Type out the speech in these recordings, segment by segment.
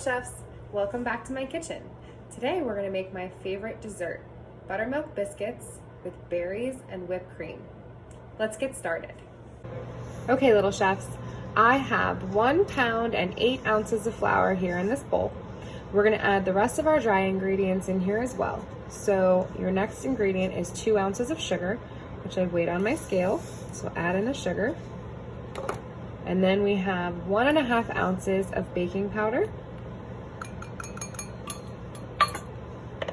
chefs, welcome back to my kitchen. Today we're going to make my favorite dessert, buttermilk biscuits with berries and whipped cream. Let's get started. Okay, little chefs, I have 1 pound and 8 ounces of flour here in this bowl. We're going to add the rest of our dry ingredients in here as well. So your next ingredient is 2 ounces of sugar, which I weighed on my scale. So add in the sugar. And then we have 1.5 ounces of baking powder.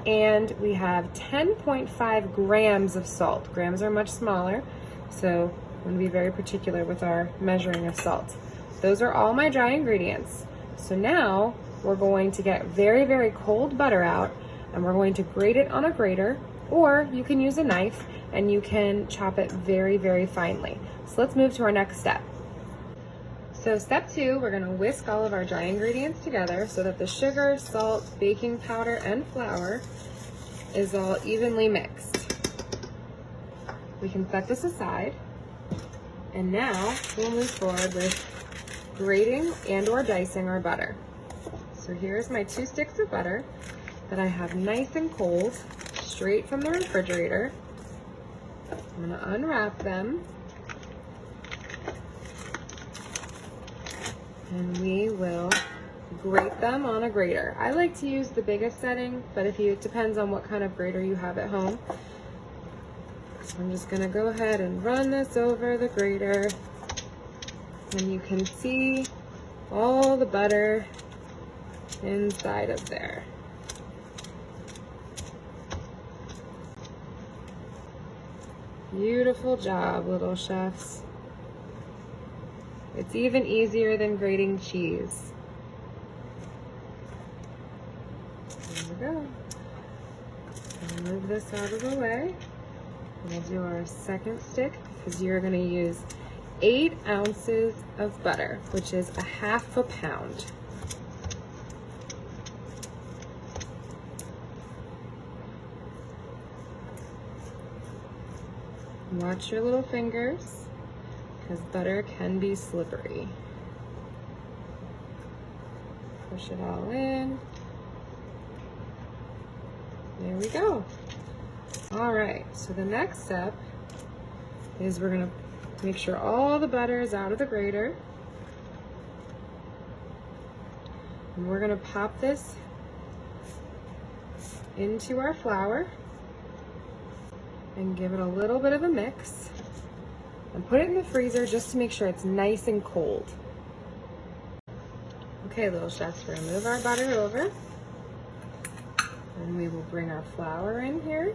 And we have 10.5 grams of salt. Grams are much smaller, so I'm going to be very particular with our measuring of salt. Those are all my dry ingredients. So now we're going to get very, very cold butter out, and we're going to grate it on a grater, or you can use a knife and you can chop it very, very finely. So let's move to our next step. So step 2, we're going to whisk all of our dry ingredients together so that the sugar, salt, baking powder, and flour is all evenly mixed. We can set this aside, and now we'll move forward with grating and or dicing our butter. So here's my 2 sticks of butter that I have nice and cold, straight from the refrigerator. I'm going to unwrap them. And we will grate them on a grater. I like to use the biggest setting, but it depends on what kind of grater you have at home. So I'm just gonna go ahead and run this over the grater, and you can see all the butter inside of there. Beautiful job, little chefs. It's even easier than grating cheese. There we go. I'll move this out of the way. We'll do our second stick because you're going to use 8 ounces of butter, which is 1/2 pound. Watch your little fingers, because butter can be slippery. Push it all in. There we go. All right, so the next step is we're gonna make sure all the butter is out of the grater. And we're gonna pop this into our flour and give it a little bit of a mix. And put it in the freezer just to make sure it's nice and cold. Okay, little chefs, we're gonna move our butter over. And we will bring our flour in here.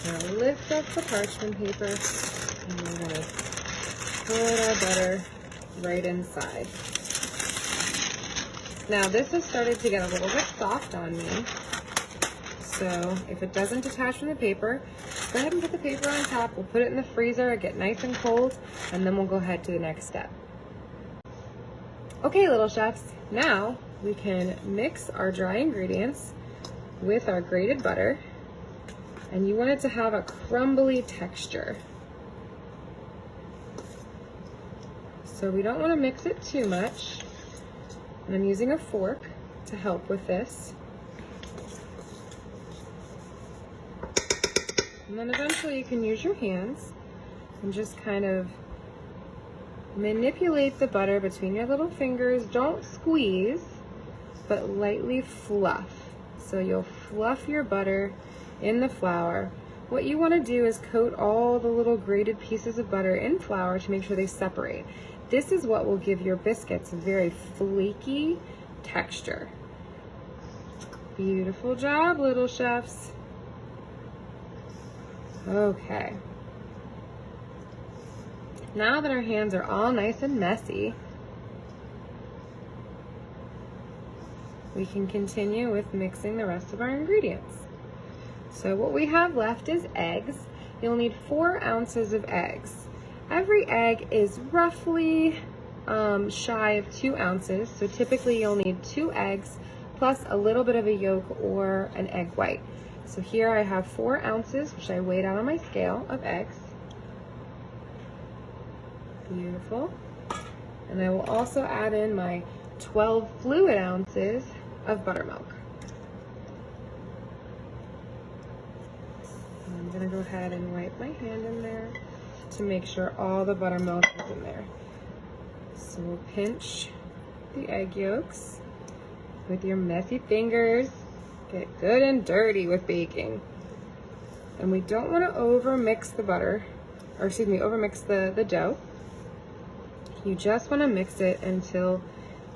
We're gonna lift up the parchment paper, and we're gonna put our butter right inside. Now this has started to get a little bit soft on me. So if it doesn't detach from the paper, go ahead and put the paper on top. We'll put it in the freezer, it get nice and cold, and then we'll go ahead to the next step. Okay, little chefs, now we can mix our dry ingredients with our grated butter, and you want it to have a crumbly texture. So we don't want to mix it too much, and I'm using a fork to help with this. And then eventually you can use your hands and just kind of manipulate the butter between your little fingers. Don't squeeze, but lightly fluff. So you'll fluff your butter in the flour. What you want to do is coat all the little grated pieces of butter in flour to make sure they separate. This is what will give your biscuits a very flaky texture. Beautiful job, little chefs. Okay. Now that our hands are all nice and messy, we can continue with mixing the rest of our ingredients. So what we have left is eggs. You'll need 4 ounces of eggs. Every egg is roughly shy of 2 ounces, so typically you'll need 2 eggs plus a little bit of a yolk or an egg white. So here I have 4 ounces, which I weighed out on my scale, of eggs. Beautiful. And I will also add in my 12 fluid ounces of buttermilk. I'm gonna go ahead and wipe my hand in there to make sure all the buttermilk is in there. So we'll pinch the egg yolks with your messy fingers. Get good and dirty with baking. And we don't want to over mix the butter, or excuse me, over mix the dough. You just want to mix it until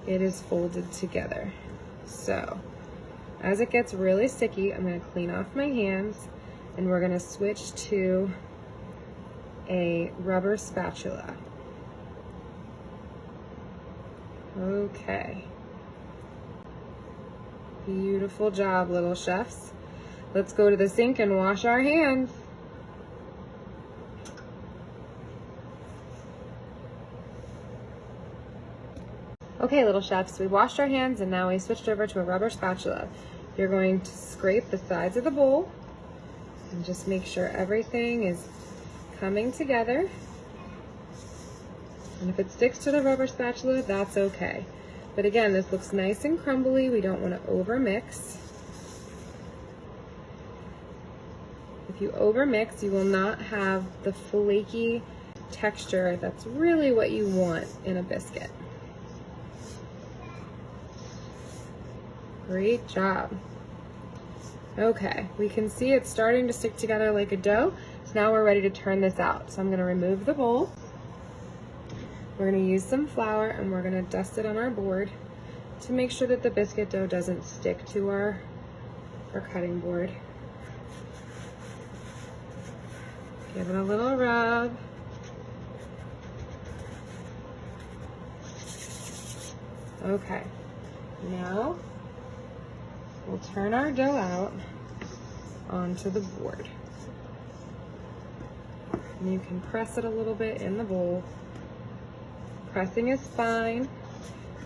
it is folded together. So as it gets really sticky, I'm going to clean off my hands and we're going to switch to a rubber spatula. Okay. Beautiful job, little chefs. Let's go to the sink and wash our hands. Okay, little chefs, we washed our hands and now we switched over to a rubber spatula. You're going to scrape the sides of the bowl and just make sure everything is coming together. And if it sticks to the rubber spatula, that's okay. But again, this looks nice and crumbly. We don't want to over mix. If you over mix, you will not have the flaky texture that's really what you want in a biscuit. Great job. Okay, we can see it's starting to stick together like a dough. So now we're ready to turn this out. So I'm going to remove the bowl. We're going to use some flour and we're going to dust it on our board to make sure that the biscuit dough doesn't stick to our cutting board. Give it a little rub. Okay, now we'll turn our dough out onto the board. And you can press it a little bit in the bowl. Pressing is fine.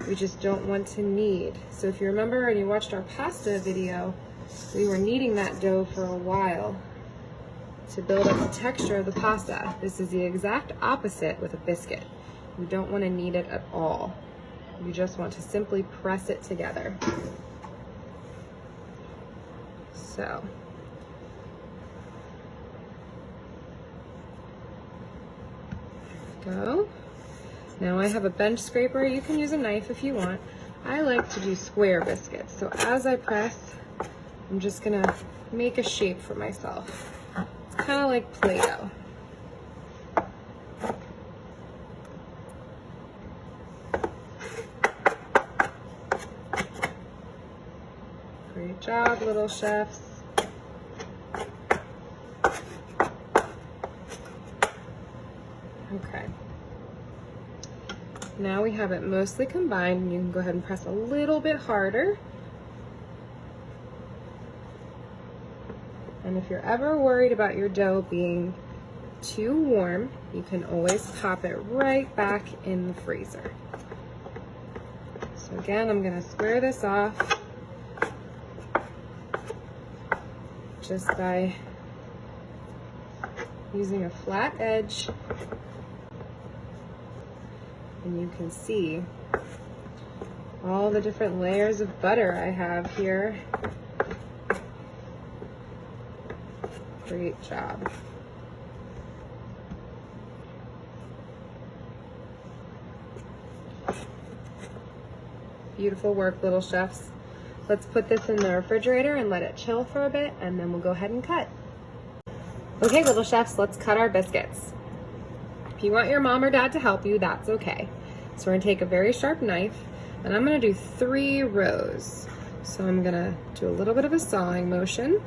We just don't want to knead. So if you remember and you watched our pasta video, we were kneading that dough for a while to build up the texture of the pasta. This is the exact opposite with a biscuit. You don't want to knead it at all. You just want to simply press it together. So. There we go. Now I have a bench scraper. You can use a knife if you want. I like to do square biscuits. So as I press, I'm just gonna make a shape for myself. It's kind of like Play-Doh. Great job, little chefs. Okay. Now we have it mostly combined, and you can go ahead and press a little bit harder. And if you're ever worried about your dough being too warm, you can always pop it right back in the freezer. So again, I'm going to square this off just by using a flat edge. And you can see all the different layers of butter I have here. Great job. Beautiful work, little chefs. Let's put this in the refrigerator and let it chill for a bit, and then we'll go ahead and cut. Okay, little chefs, let's cut our biscuits. If you want your mom or dad to help you, that's okay. So we're gonna take a very sharp knife, and I'm gonna do 3 rows. So I'm gonna do a little bit of a sawing motion.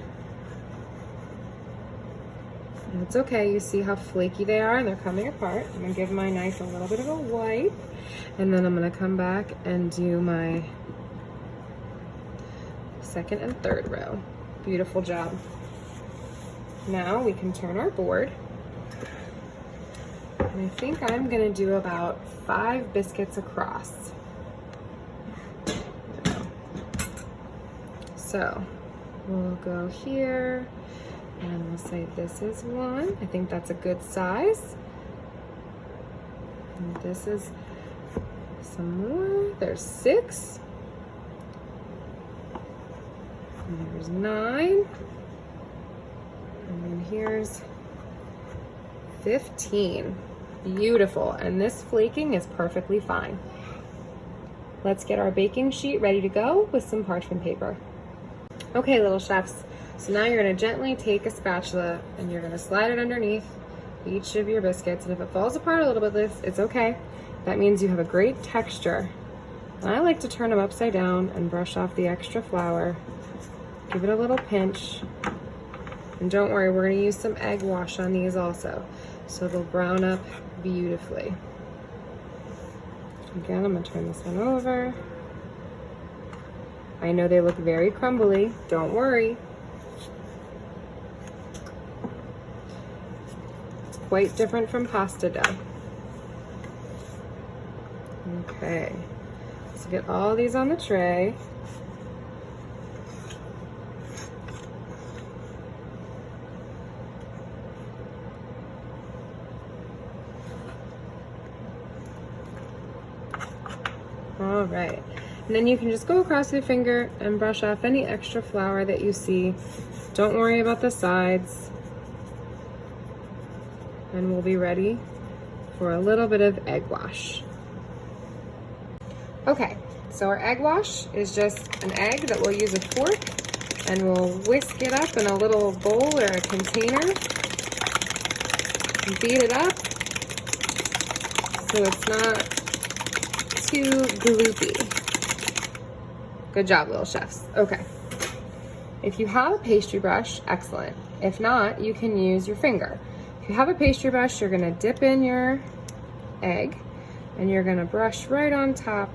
And it's okay, you see how flaky they are and they're coming apart. I'm gonna give my knife a little bit of a wipe, and then I'm gonna come back and do my 2nd and 3rd row. Beautiful job. Now we can turn our board. And I think I'm gonna do about 5 biscuits across. So we'll go here and we'll say this is 1. I think that's a good size. And this is Some more. There's 6. And there's 9. And then here's 15. Beautiful. And this flaking is perfectly fine. Let's get our baking sheet ready to go with some parchment paper. Okay, little chefs. So now you're going to gently take a spatula and you're going to slide it underneath each of your biscuits. And if it falls apart a little bit, it's okay. That means you have a great texture. And I like to turn them upside down and brush off the extra flour. Give it a little pinch. And don't worry, we're going to use some egg wash on these also, so they'll brown up beautifully. Again, I'm going to turn this one over. I know they look very crumbly. Don't worry. It's quite different from pasta dough. Okay, so get all these on the tray. All right, and then you can just go across your finger and brush off any extra flour that you see. Don't worry about the sides. And we'll be ready for a little bit of egg wash. Okay, so our egg wash is just an egg that we'll use a fork and we'll whisk it up in a little bowl or a container. Beat it up so it's not too gloopy. Good job, little chefs. Okay. If you have a pastry brush, excellent. If not, you can use your finger. If you have a pastry brush, you're gonna dip in your egg and you're gonna brush right on top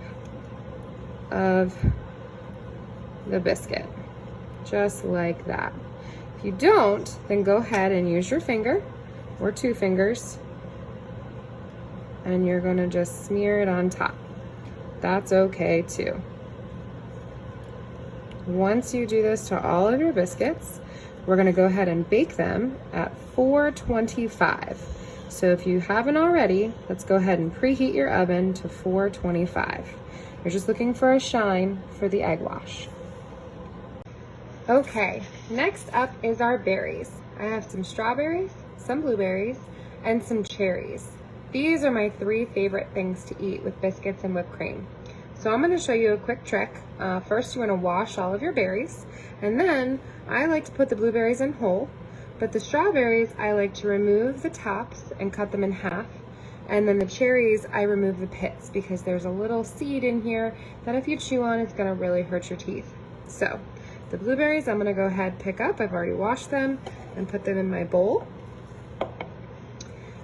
of the biscuit, just like that. If you don't, then go ahead and use your finger or 2 fingers and you're gonna just smear it on top. That's okay too. Once you do this to all of your biscuits, we're gonna go ahead and bake them at 425. So if you haven't already, let's go ahead and preheat your oven to 425. You're just looking for a shine for the egg wash. Okay, next up is our berries. I have some strawberries, some blueberries, and some cherries. These are my 3 favorite things to eat with biscuits and whipped cream. So I'm going to show you a quick trick. First, you want to wash all of your berries, and then I like to put the blueberries in whole, but the strawberries I like to remove the tops and cut them in half, and then the cherries I remove the pits because there's a little seed in here that if you chew on, it's going to really hurt your teeth. So the blueberries I'm going to go ahead pick up. I've already washed them and put them in my bowl.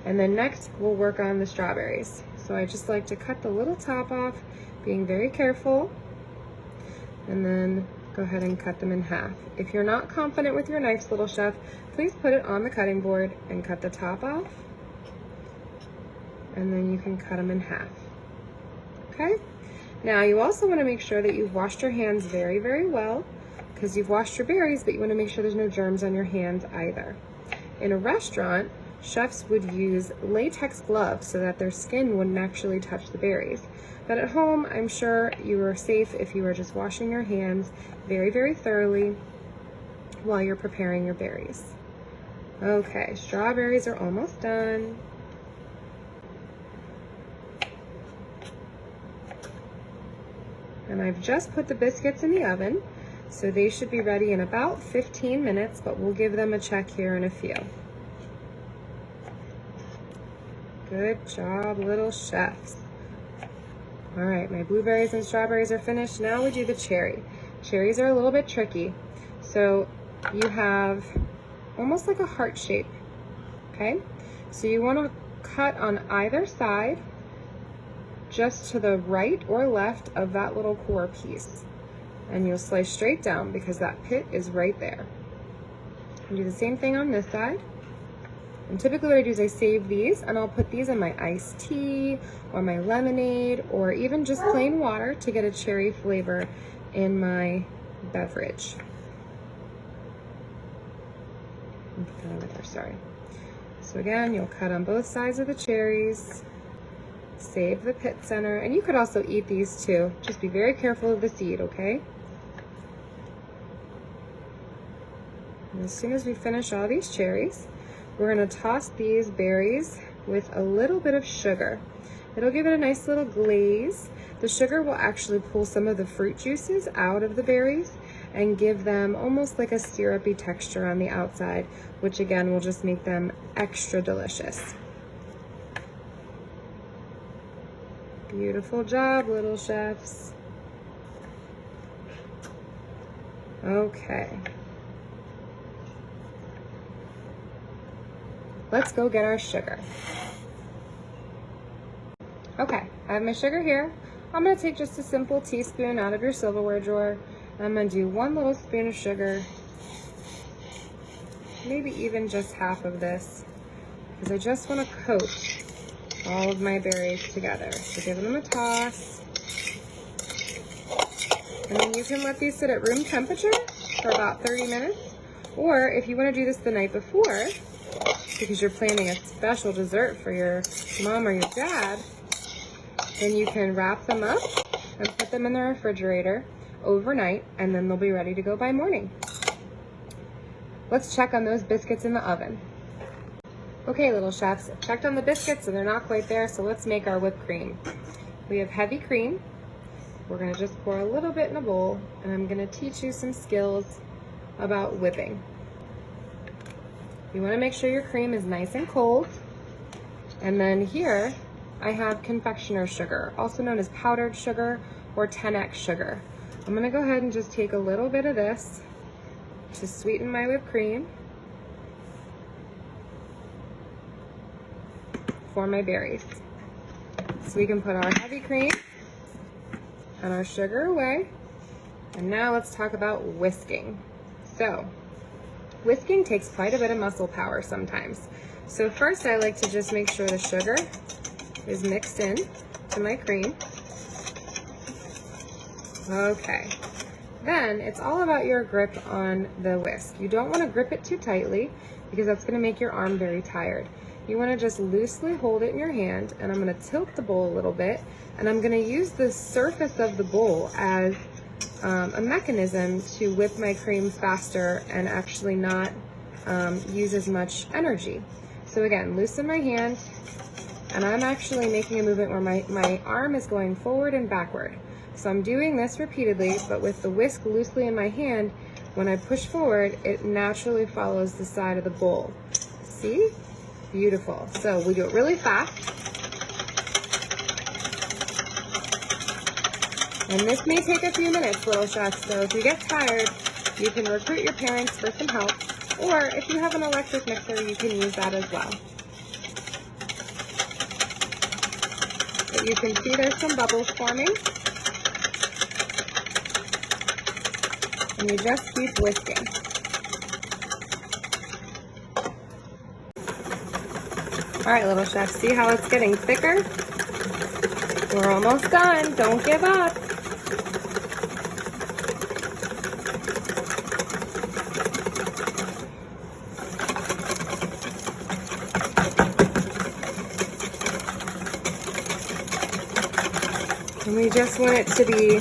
And then next we'll work on the strawberries. So I just like to cut the little top off, being very careful, and then go ahead and cut them in half. If you're not confident with your knives, little chef, please put it on the cutting board and cut the top off, and then you can cut them in half. Okay? Now you also want to make sure that you've washed your hands very, very well, because you've washed your berries, but you want to make sure there's no germs on your hands either. In a restaurant, chefs would use latex gloves so that their skin wouldn't actually touch the berries. But at home, I'm sure you are safe if you are just washing your hands very, very thoroughly while you're preparing your berries. Okay, strawberries are almost done. And I've just put the biscuits in the oven, so they should be ready in about 15 minutes, but we'll give them a check here in a few. Good job, little chefs. All right, my blueberries and strawberries are finished. Now we do the cherry. Cherries are a little bit tricky. So you have almost like a heart shape, okay? So you want to cut on either side, just to the right or left of that little core piece. And you'll slice straight down because that pit is right there. And do the same thing on this side. And typically what I do is I save these and I'll put these in my iced tea or my lemonade or even just plain water to get a cherry flavor in my beverage. Put that over there, sorry. So again, you'll cut on both sides of the cherries Save the pit center, and you could also eat these too. Just be very careful of the seed, okay? And as soon as we finish all these cherries, we're gonna toss these berries with a little bit of sugar. It'll give it a nice little glaze. The sugar will actually pull some of the fruit juices out of the berries and give them almost like a syrupy texture on the outside, which again will just make them extra delicious. Beautiful job, little chefs. Okay. Let's go get our sugar. Okay, I have my sugar here. I'm gonna take just a simple teaspoon out of your silverware drawer. I'm gonna do 1 little spoon of sugar, maybe even just half of this, because I just wanna coat all of my berries together. So give them a toss. And then you can let these sit at room temperature for about 30 minutes. Or if you wanna do this the night before, because you're planning a special dessert for your mom or your dad, then you can wrap them up and put them in the refrigerator overnight, and then they'll be ready to go by morning. Let's check on those biscuits in the oven. Okay, little chefs, I've checked on the biscuits and they're not quite there, so let's make our whipped cream. We have heavy cream. We're gonna just pour a little bit in a bowl, and I'm gonna teach you some skills about whipping. You wanna make sure your cream is nice and cold. And then here, I have confectioner's sugar, also known as powdered sugar or 10x sugar. I'm gonna go ahead and just take a little bit of this to sweeten my whipped cream for my berries. So we can put our heavy cream and our sugar away. And now let's talk about whisking. So, whisking takes quite a bit of muscle power sometimes. So first I like to just make sure the sugar is mixed in to my cream. Okay. Then it's all about your grip on the whisk. You don't want to grip it too tightly because that's going to make your arm very tired. You want to just loosely hold it in your hand, and I'm going to tilt the bowl a little bit, and I'm going to use the surface of the bowl as a mechanism to whip my cream faster and actually not use as much energy. So again, loosen my hand, and I'm actually making a movement where my arm is going forward and backward. So I'm doing this repeatedly, but with the whisk loosely in my hand, when I push forward, it naturally follows the side of the bowl. See? Beautiful. So we do it really fast. And this may take a few minutes, little chefs, so if you get tired, you can recruit your parents for some help, or if you have an electric mixer, you can use that as well. But you can see there's some bubbles forming. And you just keep whisking. All right, little chefs, see how it's getting thicker? We're almost done, don't give up. And we just want it to be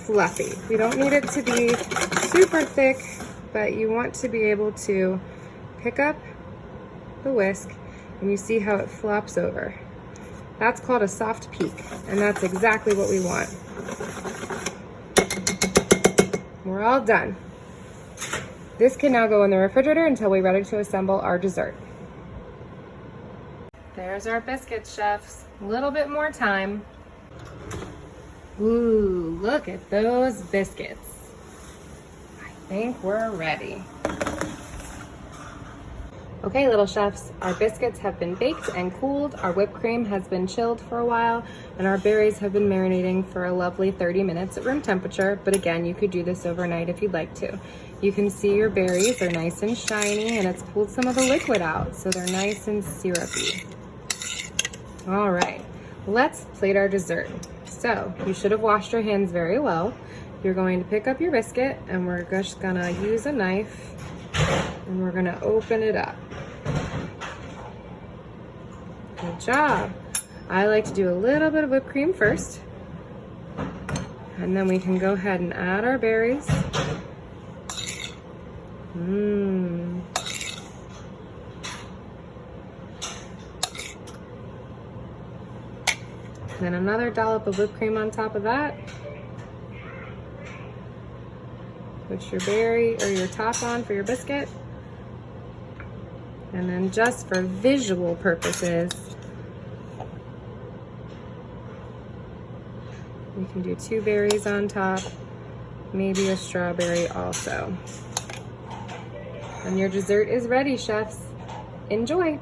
fluffy. We don't need it to be super thick, but you want to be able to pick up the whisk and you see how it flops over. That's called a soft peak, and that's exactly what we want. We're all done. This can now go in the refrigerator until we're ready to assemble our dessert. There's our biscuits, chefs. A little bit more time. Ooh, look at those biscuits. I think we're ready. Okay, little chefs, our biscuits have been baked and cooled, our whipped cream has been chilled for a while, and our berries have been marinating for a lovely 30 minutes at room temperature, but again, you could do this overnight if you'd like to. You can see your berries are nice and shiny, and it's pulled some of the liquid out, so they're nice and syrupy. All right, let's plate our dessert. So, you should have washed your hands very well. You're going to pick up your biscuit, and we're just gonna use a knife, and we're gonna open it up. Good job. I like to do a little bit of whipped cream first, and then we can go ahead and add our berries. Then another dollop of whipped cream on top of that. Put your berry or your top on for your biscuit. And then just for visual purposes, you can do 2 berries on top, maybe a strawberry also. And your dessert is ready, chefs. Enjoy!